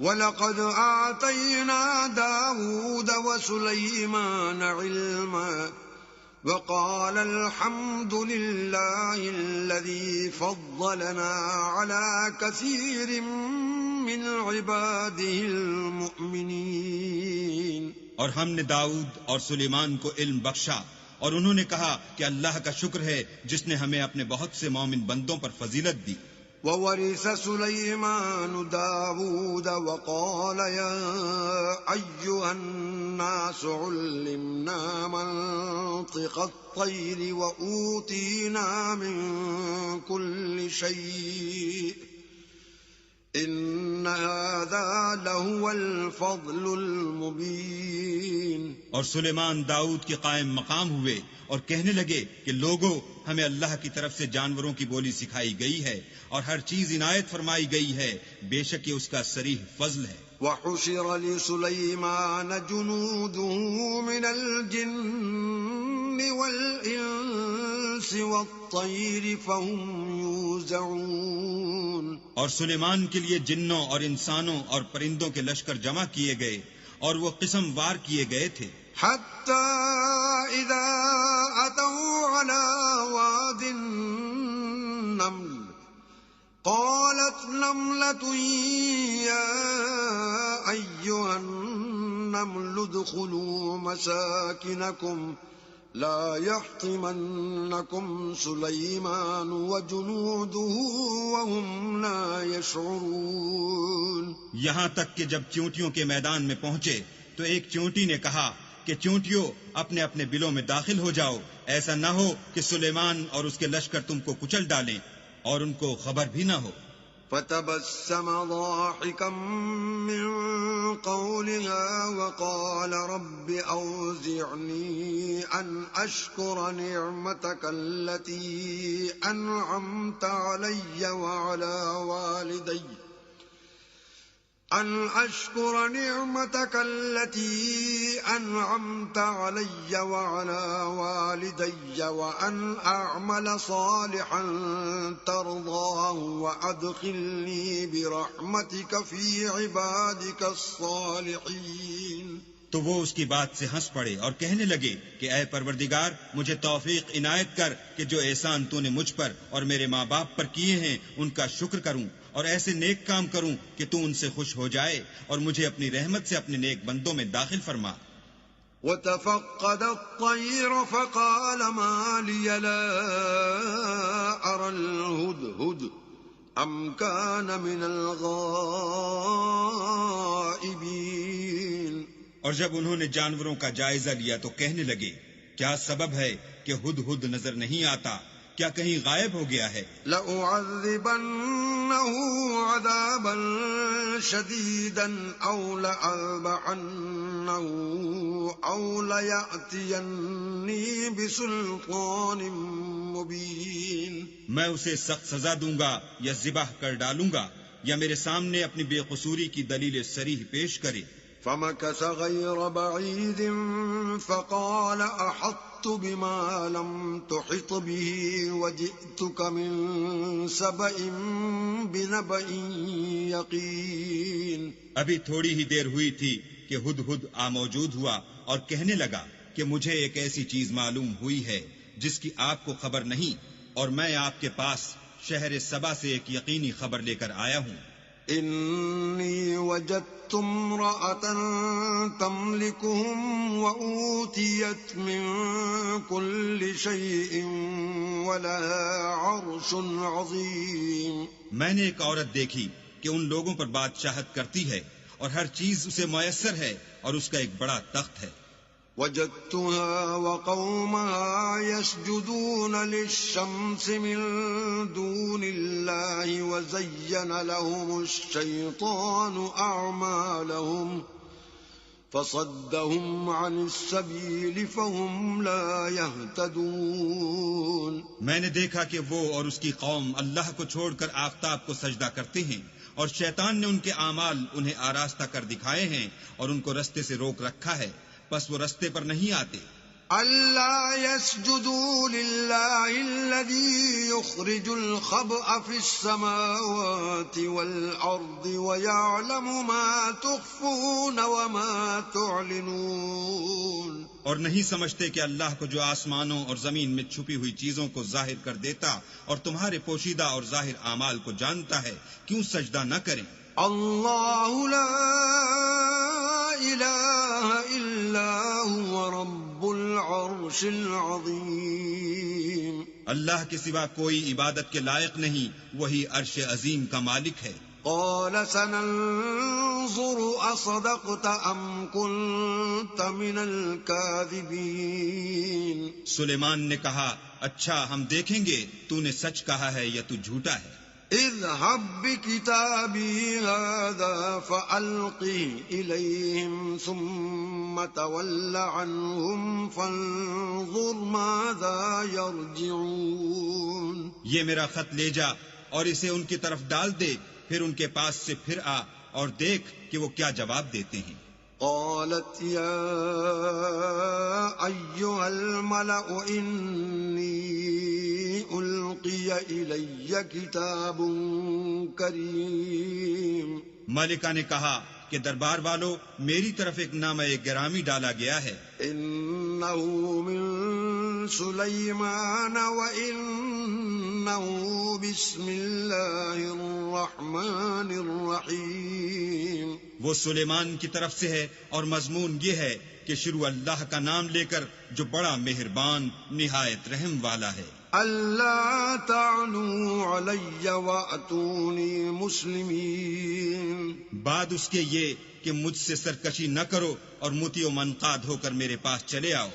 وَلَقَدْ آتَيْنَا دَاوُودَ وَسُلَيْمَانَ عِلْمًا وَقَالَ الْحَمْدُ لِلَّهِ الَّذِي فَضَّلَنَا عَلَى كَثِيرٍ مِّنْ عِبَادِهِ الْمُؤْمِنِينَ۔ اور ہم نے داؤد اور سلیمان کو علم بخشا، اور انہوں نے کہا کہ اللہ کا شکر ہے جس نے ہمیں اپنے بہت سے مومن بندوں پر فضیلت دی۔ وَوَرِثَ سُلَيْمَانُ دَاوُودَ وَقَالَ يَا أَيُّهَا النَّاسُ عُلِّمْنَا مَنطِقَ الطَّيْرِ وَأُوتِينَا مِن كُلِّ شَيْءٍ إِنَّ هَذَا لَهُوَ الْفَضْلُ الْمُبِينُ۔ اور سلیمان داؤد کے قائم مقام ہوئے اور کہنے لگے کہ لوگوں، ہمیں اللہ کی طرف سے جانوروں کی بولی سکھائی گئی ہے اور ہر چیز عنایت فرمائی گئی ہے، بے شک یہ اس کا صریح فضل ہے۔ وَحُشِرَ لِسُلَيْمَانَ جُنُودُهُ مِنَ الْجِنِّ وَالْإِنسِ وَالطَّيْرِ فَهُمْ يُوزَعُونَ۔ اور سلیمان کے لیے جنوں اور انسانوں اور پرندوں کے لشکر جمع کیے گئے اور وہ قسم وار کیے گئے تھے، حَتَّى إِذَا أَتَوْا عَلَى وَادِ النَّمْلِ قَالَتْ نَمْلَةٌ يَا أَيُّهَا النَّمْلُ ادْخُلُوا مَسَاكِنَكُمْ لَا يَحْطِمَنَّكُمْ سُلَيْمَانُ وَجُنُودُهُ وَهُمْ لَا يَشْعُرُونَ۔ یہاں تک کہ جب چیونٹیوں کے میدان میں پہنچے تو ایک چیونٹی نے کہا کہ چیونٹیوں اپنے اپنے بلوں میں داخل ہو جاؤ، ایسا نہ ہو کہ سلیمان اور اس کے لشکر تم کو کچل ڈالیں اور ان کو خبر بھی نہ ہو۔ فَتَبَسَّمَ ضَاحِكًا مِّن قَوْلِهَا وَقَالَ رَبِّ أَوْزِعْنِي أَنْ أَشْكُرَ نِعْمَتَكَ الَّتِي أَنْعَمْتَ عَلَيَّ وَعَلَى وَالِدَيَّ وَأَنْ أَعْمَلَ صَالِحًا تَرْضَاهُ وَأَدْخِلْنِي بِرَحْمَتِكَ فِي عِبَادِكَ الصَّالِحِينَ۔ تو وہ اس کی بات سے ہنس پڑے اور کہنے لگے کہ اے پروردگار، مجھے توفیق عنایت کر کہ جو احسان تو نے مجھ پر اور میرے ماں باپ پر کیے ہیں ان کا شکر کروں اور ایسے نیک کام کروں کہ تو ان سے خوش ہو جائے اور مجھے اپنی رحمت سے اپنے نیک بندوں میں داخل فرما۔ وَتَفَقَّدَ الطَّيْرَ فَقَالَ مَا لِيَ لَا أَرَى الْهُدْهُدَ أَمْ كَانَ مِنَ الْغَائِبِينَ۔ اور جب انہوں نے جانوروں کا جائزہ لیا تو کہنے لگے، کیا سبب ہے کہ ہدہد نظر نہیں آتا؟ کیا کہیں غائب ہو گیا ہے؟ لَأُعَذِّبَنَّهُ عَذَابًا شَدِيدًا أَوْ لَأَذْبَحَنَّهُ أَوْ لَيَأْتِيَنِّي بِسُلْطَانٍ مُبِينٍ۔ میں اسے سخت سزا دوں گا یا ذبح کر ڈالوں گا یا میرے سامنے اپنی بے قصوری کی دلیل صریح پیش کرے۔ فَمَكَثَ غَيْرَ بَعِيدٍ فَقَالَ أَحَطتُ بِمَا لَمْ تُحِطْ بِهِ وَجِئْتُكَ مِنْ سَبَإٍ بِنَبَإٍ يَقِينٍ۔ ابھی تھوڑی ہی دیر ہوئی تھی کہ ہدہد موجود ہوا اور کہنے لگا کہ مجھے ایک ایسی چیز معلوم ہوئی ہے جس کی آپ کو خبر نہیں، اور میں آپ کے پاس شہر سبا سے ایک یقینی خبر لے کر آیا ہوں۔ إِنِّي وَجَدتُّ امْرَأَةً تَمْلِكُهُمْ وَأُوتِيَتْ مِن كُلِّ شَيْءٍ وَلَهَا عَرْشٌ عَظِيمٌ۔ میں نے ایک عورت دیکھی کہ ان لوگوں پر بادشاہت کرتی ہے اور ہر چیز اسے میسر ہے اور اس کا ایک بڑا تخت ہے۔ وَجَدتُّهَا وَقَوْمَهَا يَسْجُدُونَ لِلشَّمْسِ مِن دُونِ اللَّهِ وَزَيَّنَ لَهُمُ الشَّيْطَانُ أَعْمَالَهُمْ فَصَدَّهُمْ عَنِ السَّبِيلِ فَهُمْ لَا يَهْتَدُونَ۔ میں نے دیکھا کہ وہ اور اس کی قوم اللہ کو چھوڑ کر آفتاب کو سجدہ کرتے ہیں، اور شیطان نے ان کے اعمال انہیں آراستہ کر دکھائے ہیں اور ان کو رستے سے روک رکھا ہے، پس وہ رستے پر نہیں آتے۔ ألا يسجدوا لله الذي يخرج الخبأ في السماوات والأرض ويعلم ما تخفون وما تعلنون. اور نہیں سمجھتے کہ اللہ کو جو آسمانوں اور زمین میں چھپی ہوئی چیزوں کو ظاہر کر دیتا اور تمہارے پوشیدہ اور ظاہر اعمال کو جانتا ہے، کیوں سجدہ نہ کریں؟ اللہ لا الہ الا هو رب العرش العظیم. اللہ کے سوا کوئی عبادت کے لائق نہیں، وہی عرش عظیم کا مالک ہے. قال سننظر اصدقت ام كنت من الكاذبین. سلیمان نے کہا، اچھا ہم دیکھیں گے تو نے سچ کہا ہے یا تو جھوٹا ہے. اذهب بكتابي هذا فألقه إليهم ثم تول عنهم فانظر ماذا يرجعون. یہ میرا خط لے جا اور اسے ان کی طرف ڈال دے، پھر ان کے پاس سے پھر آ اور دیکھ کہ وہ کیا جواب دیتے ہیں. قالت يا أيها الملأ إني ألقي إلي كتاب كريم. ملکہ نے کہا کہ دربار والو، میری طرف ایک نامہ گرامی ڈالا گیا ہے. إنه من سليمان وإنه بسم الله الرحمن الرحيم. وہ سلیمان کی طرف سے ہے اور مضمون یہ ہے کہ شروع اللہ کا نام لے کر جو بڑا مہربان نہایت رحم والا ہے. اللہ تعلوا علی واتونی مسلمین. بعد اس کے یہ کہ مجھ سے سرکشی نہ کرو اور مطیع و منقاد ہو کر میرے پاس چلے آؤ.